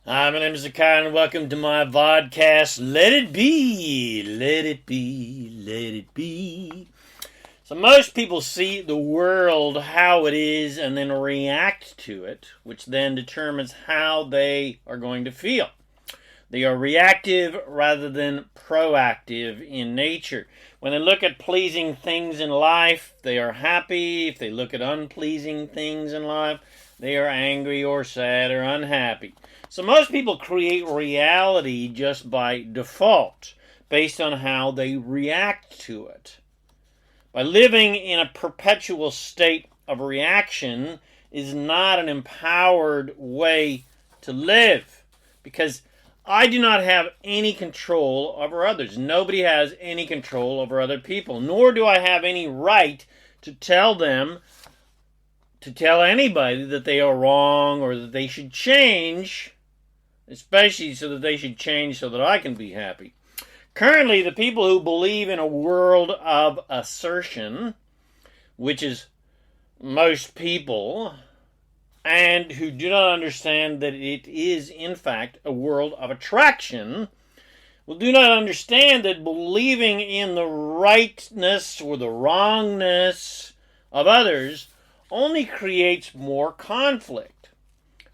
Hi, my name is ZaKaiRan, and welcome to my vodcast. Let it be, let it be, let it be. So most people see the world how it is and then react to it, which then determines how they are going to feel. They are reactive rather than proactive in nature. When they look at pleasing things in life, they are happy. If they look at unpleasing things in life, they are angry or sad or unhappy. So most people create reality just by default, based on how they react to it. By living in a perpetual state of reaction is not an empowered way to live, because I do not have any control over others. Nobody has any control over other people, nor do I have any right to tell anybody that they are wrong or that they should change, especially so that they should change so that I can be happy. Currently, the people who believe in a world of assertion, which is most people, and who do not understand that it is, in fact, a world of attraction, will do not understand that believing in the rightness or the wrongness of others only creates more conflict.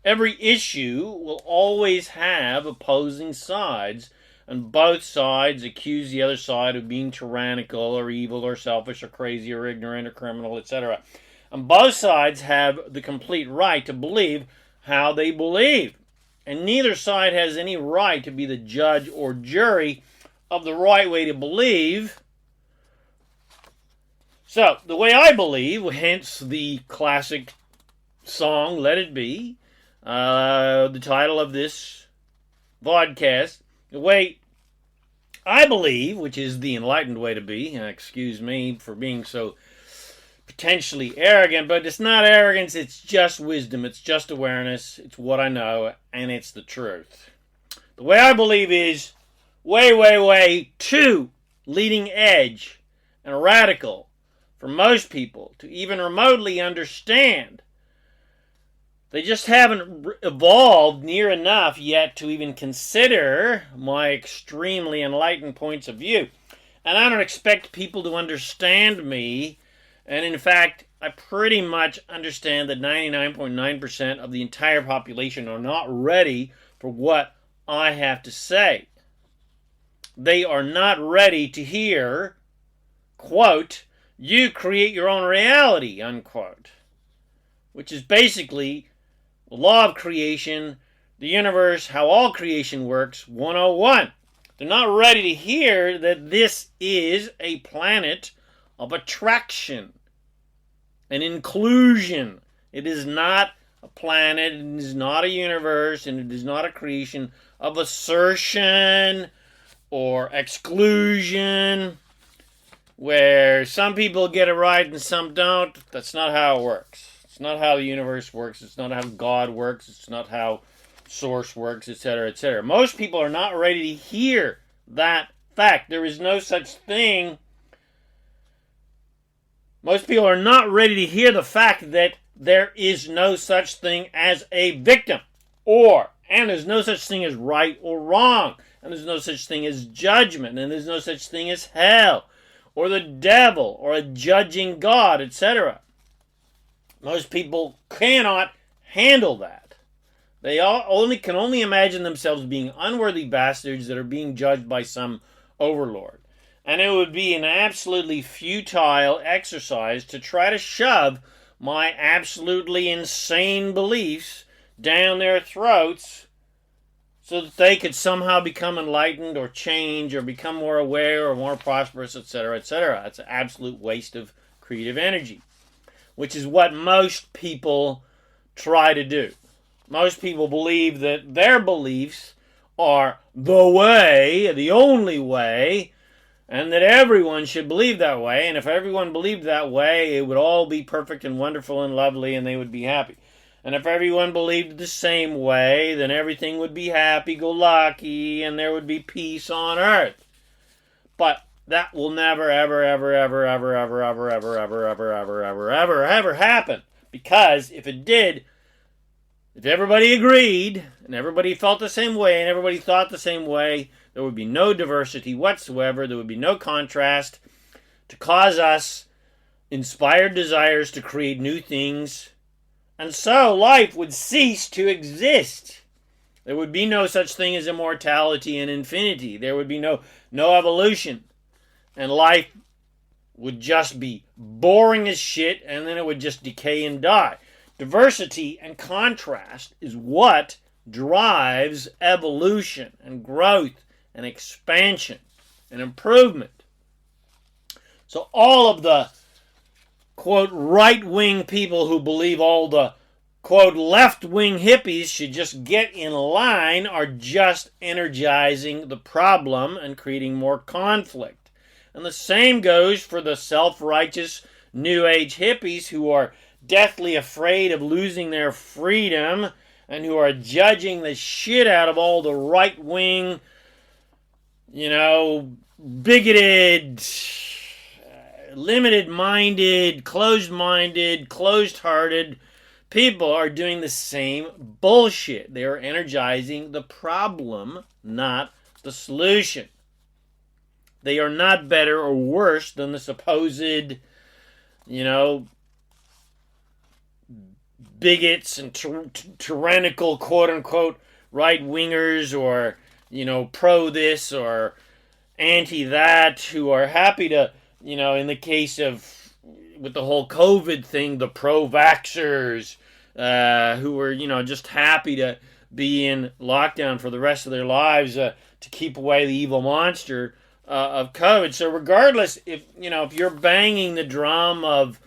Every issue will always have opposing sides, and both sides accuse the other side of being tyrannical or evil or selfish or crazy or ignorant or criminal, etc. And both sides have the complete right to believe how they believe. And neither side has any right to be the judge or jury of the right way to believe. So, the way I believe, hence the classic song, Let It Be, the title of this vodcast, the way I believe, which is the enlightened way to be, excuse me for being so potentially arrogant, but it's not arrogance, it's just wisdom, it's just awareness, it's what I know, and it's the truth. The way I believe is way too leading edge and radical for most people to even remotely understand. They just haven't evolved near enough yet to even consider my extremely enlightened points of view. And I don't expect people to understand me. And in fact, I pretty much understand that 99.9% of the entire population are not ready for what I have to say. They are not ready to hear, quote, you create your own reality, unquote. Which is basically the law of creation, the universe, how all creation works, 101. They're not ready to hear that this is a planet of attraction and inclusion. It is not a planet, it is not a universe, and it is not a creation of assertion or exclusion, where some people get it right and some don't. That's not how it works. It's not how the universe works. It's not how God works. It's not how Source works, etc., etc. Most people are not ready to hear that fact. There is no such thing. Most people are not ready to hear the fact that there is no such thing as a victim, and there's no such thing as right or wrong, and there's no such thing as judgment, and there's no such thing as hell, or the devil, or a judging God, etc. Most people cannot handle that. They can only imagine themselves being unworthy bastards that are being judged by some overlord. And it would be an absolutely futile exercise to try to shove my absolutely insane beliefs down their throats so that they could somehow become enlightened or change or become more aware or more prosperous, etc., etc. It's an absolute waste of creative energy, which is what most people try to do. Most people believe that their beliefs are the way, the only way, and that everyone should believe that way. And if everyone believed that way, it would all be perfect and wonderful and lovely, and they would be happy. And if everyone believed the same way, then everything would be happy-go-lucky, and there would be peace on earth. But that will never, ever happen. Because if it did, If everybody agreed, and everybody felt the same way, and everybody thought the same way, there would be no diversity whatsoever. There would be no contrast to cause us inspired desires to create new things. And so life would cease to exist. There would be no such thing as immortality and infinity. There would be no evolution. And life would just be boring as shit, and then it would just decay and die. Diversity and contrast is what drives evolution and growth and expansion and improvement. So all of the, quote, right-wing people who believe all the, quote, left-wing hippies should just get in line are just energizing the problem and creating more conflict. And the same goes for the self-righteous New Age hippies who are deathly afraid of losing their freedom and who are judging the shit out of all the right-wing, bigoted, limited-minded, closed-minded, closed-hearted people are doing the same bullshit. They are energizing the problem, not the solution. They are not better or worse than the supposed, bigots and tyrannical, quote-unquote, right-wingers or, pro this or anti-that who are happy to, in the case of, with the whole COVID thing, the pro-vaxxers who were, just happy to be in lockdown for the rest of their lives to keep away the evil monster of COVID. So regardless, if you're banging the drum of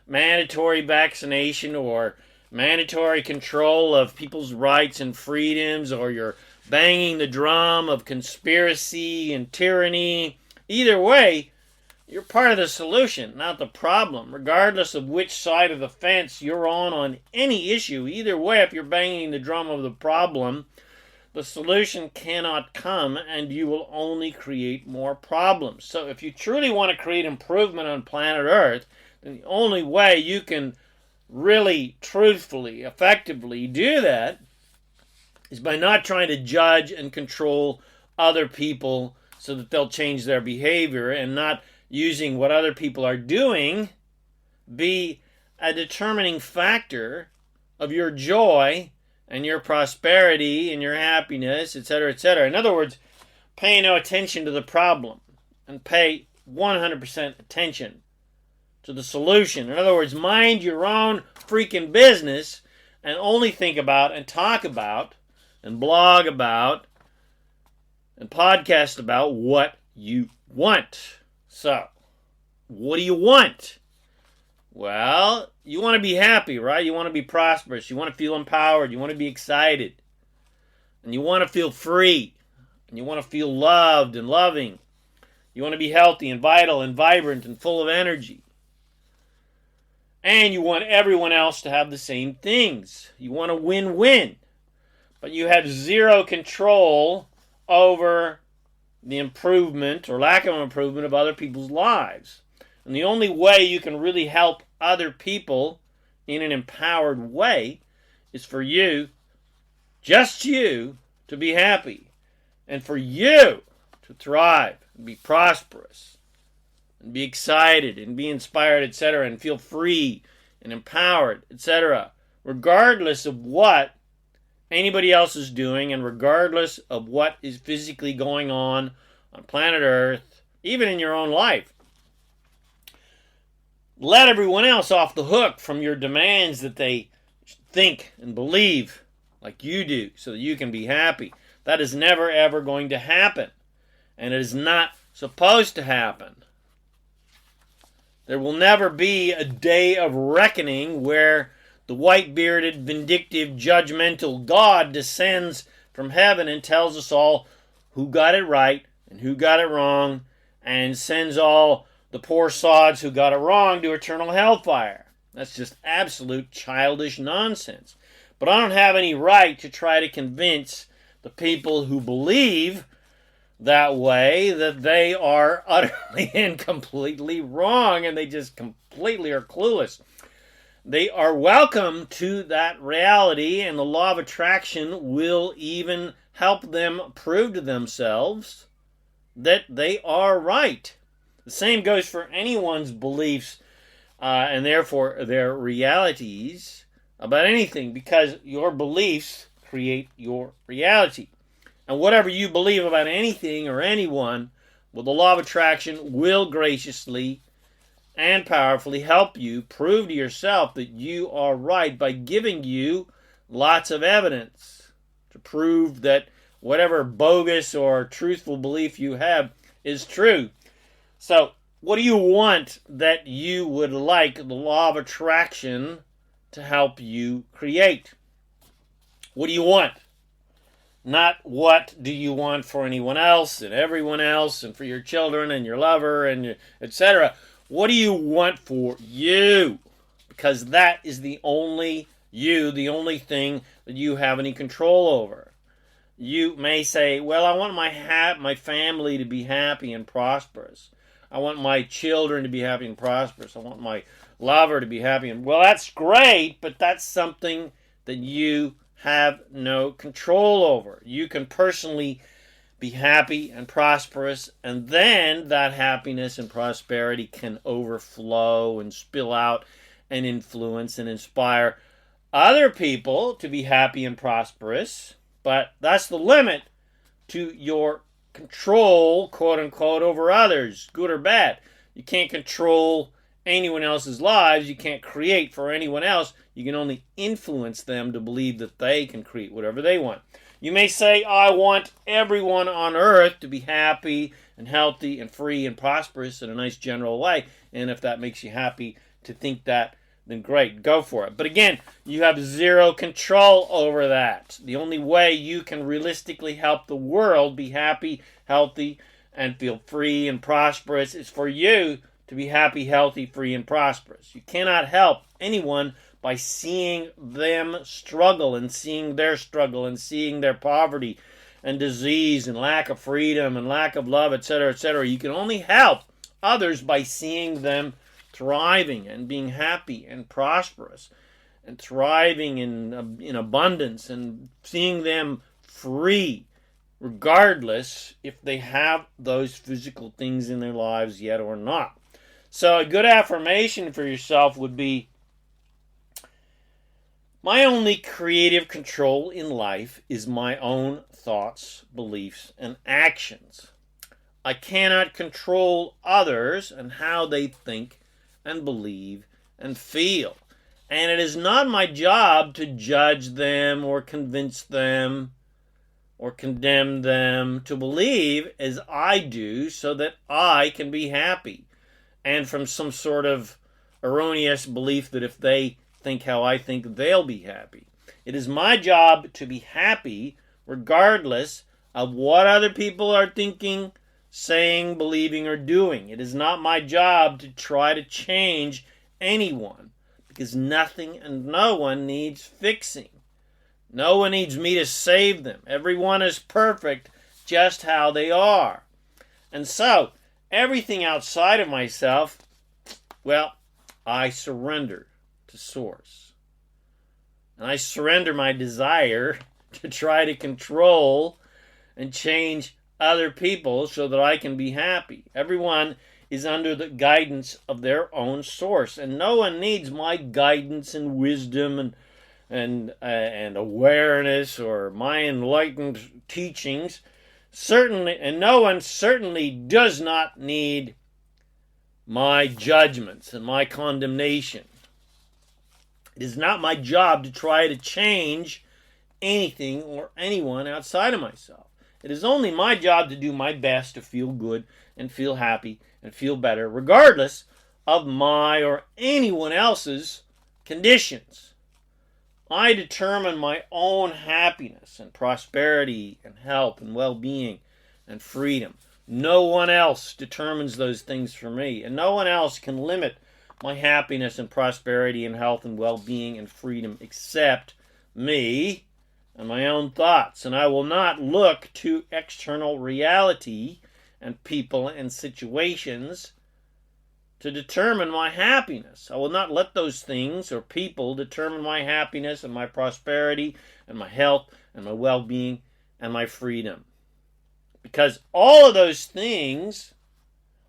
mandatory vaccination or mandatory control of people's rights and freedoms, or you're banging the drum of conspiracy and tyranny, either way, you're part of the solution, not the problem. Regardless of which side of the fence you're on any issue, either way, if you're banging the drum of the problem, the solution cannot come, and you will only create more problems. So if you truly want to create improvement on planet Earth, then the only way you can really, truthfully, effectively do that is by not trying to judge and control other people so that they'll change their behavior, and not using what other people are doing be a determining factor of your joy and your prosperity and your happiness, etc., etc. In other words, pay no attention to the problem and pay 100% attention to the solution. In other words, mind your own freaking business and only think about and talk about and blog about and podcast about what you want. So, what do you want? Well, you want to be happy, right? You want to be prosperous. You want to feel empowered. You want to be excited. And you want to feel free. And you want to feel loved and loving. You want to be healthy and vital and vibrant and full of energy. And you want everyone else to have the same things. You want a win-win. But you have zero control over the improvement or lack of improvement of other people's lives. And the only way you can really help other people in an empowered way is for you, just you, to be happy. And for you to thrive and be prosperous and be excited and be inspired, etc., and feel free and empowered, etc., regardless of what anybody else is doing and regardless of what is physically going on planet Earth, even in your own life. Let everyone else off the hook from your demands that they think and believe like you do so that you can be happy. That is never ever going to happen. And it is not supposed to happen. There will never be a day of reckoning where the white-bearded, vindictive, judgmental God descends from heaven and tells us all who got it right and who got it wrong, and sends all the poor sods who got it wrong to eternal hellfire. That's just absolute childish nonsense. But I don't have any right to try to convince the people who believe that way that they are utterly and completely wrong, and they just completely are clueless. they are welcome to that reality, and the law of attraction will even help them prove to themselves that they are right. The same goes for anyone's beliefs and therefore their realities about anything, because your beliefs create your reality. And whatever you believe about anything or anyone, well, the law of attraction will graciously and powerfully help you prove to yourself that you are right by giving you lots of evidence to prove that whatever bogus or truthful belief you have is true. So, what do you want that you would like the law of attraction to help you create? What do you want? Not what do you want for anyone else and everyone else and for your children and your lover and etc. What do you want for you? Because that is the only thing that you have any control over. You may say, well, I want my family to be happy and prosperous. I want my children to be happy and prosperous. I want my lover to be happy. And well, that's great, but that's something that you have no control over. You can personally be happy and prosperous, and then that happiness and prosperity can overflow and spill out and influence and inspire other people to be happy and prosperous. But that's the limit to your control, quote unquote, over others, good or bad. You can't control anyone else's lives. You can't create for anyone else. You can only influence them to believe that they can create whatever they want. You may say, I want everyone on earth to be happy and healthy and free and prosperous in a nice general way. And if that makes you happy to think that, then great, go for it. But again, you have zero control over that. The only way you can realistically help the world be happy, healthy, and feel free and prosperous is for you to be happy, healthy, free, and prosperous. You cannot help anyone by seeing them struggle and seeing their struggle and seeing their poverty and disease and lack of freedom and lack of love, etc., etc. You can only help others by seeing them thriving and being happy and prosperous and thriving in abundance and seeing them free, regardless if they have those physical things in their lives yet or not. So a good affirmation for yourself would be, my only creative control in life is my own thoughts, beliefs, and actions. I cannot control others and how they think and believe and feel. And it is not my job to judge them or convince them or condemn them to believe as I do so that I can be happy. And from some sort of erroneous belief that if they think how I think, they'll be happy. It is my job to be happy regardless of what other people are thinking, saying, believing, or doing. It is not my job to try to change anyone, because nothing and no one needs fixing. No one needs me to save them. Everyone is perfect just how they are. And so, everything outside of myself, well, I surrender to Source. And I surrender my desire to try to control and change other people so that I can be happy. Everyone is under the guidance of their own source, and no one needs my guidance and wisdom and awareness or my enlightened teachings. Certainly, and no one certainly does not need my judgments and my condemnation. It is not my job to try to change anything or anyone outside of myself. It is only my job to do my best to feel good and feel happy and feel better, regardless of my or anyone else's conditions. I determine my own happiness and prosperity and health and well-being and freedom. No one else determines those things for me, and no one else can limit my happiness and prosperity and health and well-being and freedom except me and my own thoughts. And I will not look to external reality and people and situations to determine my happiness. I will not let those things or people determine my happiness and my prosperity and my health and my well-being and my freedom. Because all those things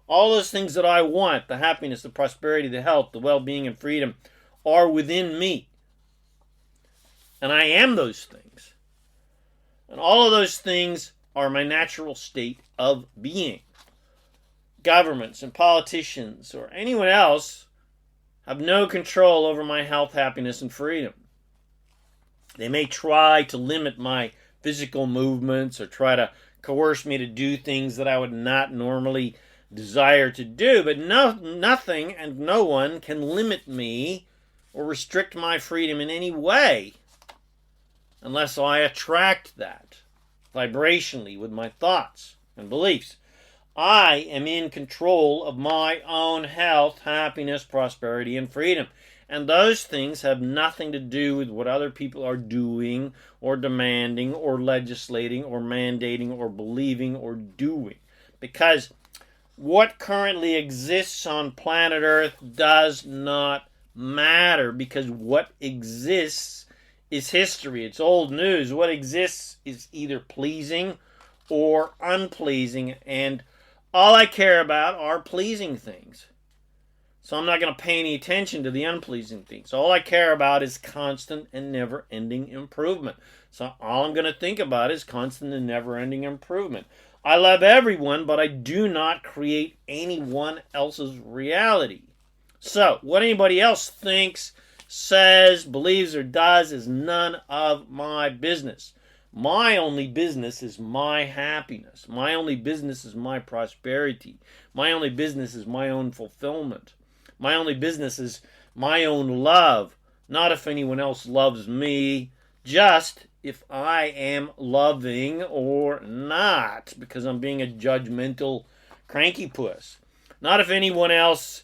that I want, the happiness, the prosperity, the health, the well-being, and freedom, are within me. And I am those things. And all of those things are my natural state of being. Governments and politicians or anyone else have no control over my health, happiness, and freedom. They may try to limit my physical movements or try to coerce me to do things that I would not normally desire to do, but nothing and no one can limit me or restrict my freedom in any way unless I attract that vibrationally with my thoughts and beliefs. I am in control of my own health, happiness, prosperity, and freedom. And those things have nothing to do with what other people are doing or demanding or legislating or mandating or believing or doing. Because what currently exists on planet Earth does not matter, because what exists is history. It's old news. What exists is either pleasing or unpleasing, and all I care about are pleasing things. So I'm not going to pay any attention to the unpleasing things. All I care about is constant and never-ending improvement. So all I'm going to think about is constant and never-ending improvement. I love everyone, but I do not create anyone else's reality. So what anybody else thinks, says, believes, or does is none of my business. My only business is my happiness. My only business is my prosperity. My only business is my own fulfillment. My only business is my own love. Not if anyone else loves me, just if I am loving or not, because I'm being a judgmental cranky puss. Not if anyone else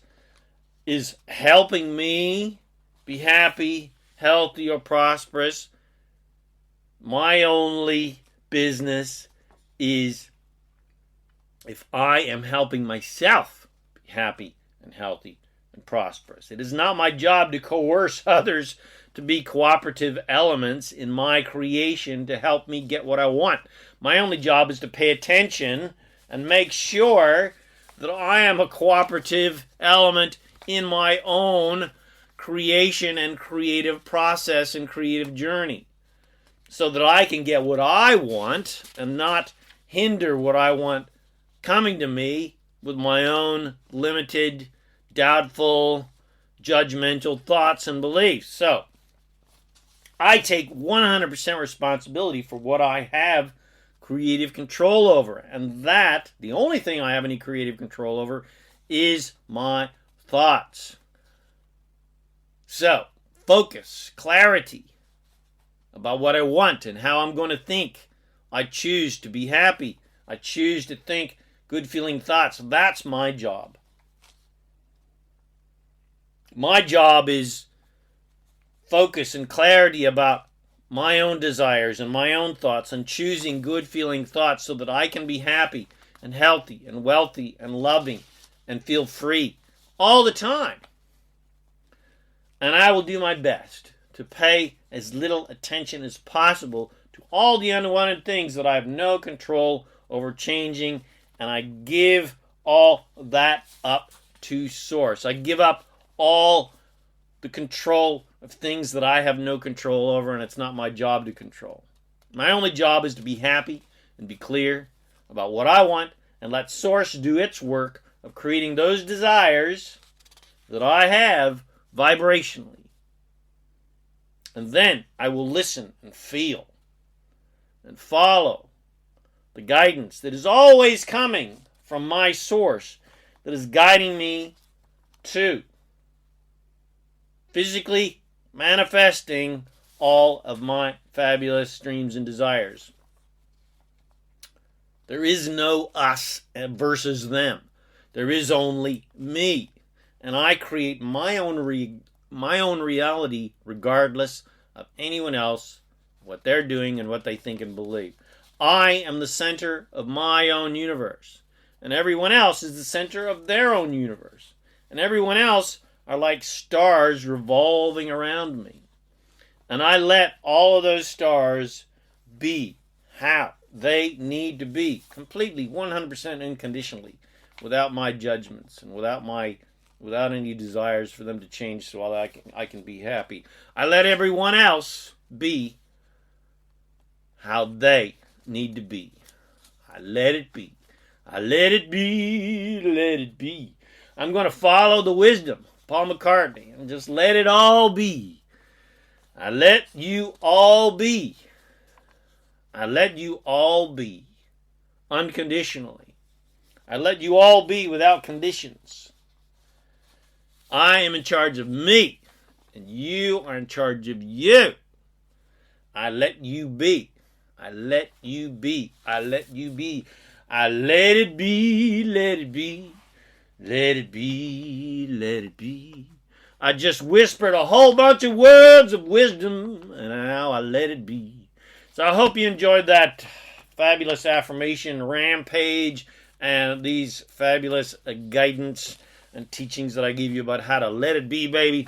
is helping me be happy, healthy, or prosperous. My only business is if I am helping myself be happy and healthy and prosperous. It is not my job to coerce others to be cooperative elements in my creation to help me get what I want. My only job is to pay attention and make sure that I am a cooperative element in my own creation and creative process and creative journey, so that I can get what I want and not hinder what I want coming to me with my own limited, doubtful, judgmental thoughts and beliefs. So, I take 100% responsibility for what I have creative control over. And that, the only thing I have any creative control over, is my thoughts. So, focus, clarity about what I want and how I'm going to think. I choose to be happy. I choose to think good feeling thoughts. That's my job. My job is focus and clarity about my own desires and my own thoughts and choosing good feeling thoughts so that I can be happy and healthy and wealthy and loving and feel free all the time. And I will do my best to pay as little attention as possible to all the unwanted things that I have no control over changing, and I give all that up to Source. I give up all the control of things that I have no control over, and it's not my job to control. My only job is to be happy and be clear about what I want and let Source do its work of creating those desires that I have vibrationally. And then I will listen and feel and follow the guidance that is always coming from my Source, that is guiding me to physically manifesting all of my fabulous dreams and desires. There is no us versus them. There is only me. And I create my own reality regardless of anyone else, what they're doing, and what they think and believe. I am the center of my own universe, and everyone else is the center of their own universe. and everyone else are like stars revolving around me. And I let all of those stars be how they need to be, completely, 100% unconditionally, without my judgments and without any desires for them to change so I can be happy. I let everyone else be how they need to be. I let it be. I let it be, let it be. I'm going to follow the wisdom of Paul McCartney and just let it all be. I let you all be. I let you all be unconditionally. I let you all be without conditions. I am in charge of me, and you are in charge of you. I let you be. I let you be. I let you be. I let it be, let it be. Let it be, let it be. I just whispered a whole bunch of words of wisdom, and now I let it be. So I hope you enjoyed that fabulous affirmation rampage and these fabulous guidance and teachings that I give you about how to let it be, baby.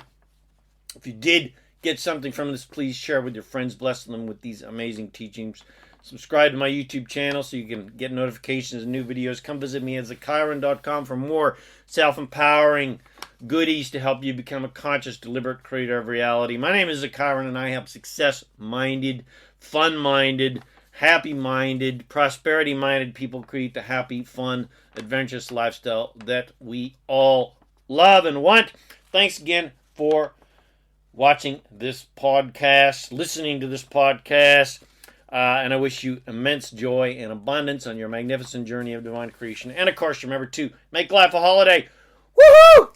If you did get something from this, please share with your friends, bless them with these amazing teachings. Subscribe to my YouTube channel so you can get notifications of new videos. Come visit me at ZaKaiRan.com for more self-empowering goodies to help you become a conscious, deliberate creator of reality. My name is ZaKaiRan, and I help success-minded, fun-minded, happy-minded, prosperity-minded people create the happy, fun, adventurous lifestyle that we all love and want. Thanks again for watching this podcast, listening to this podcast. And I wish you immense joy and abundance on your magnificent journey of divine creation. And of course, remember to make life a holiday. Woohoo!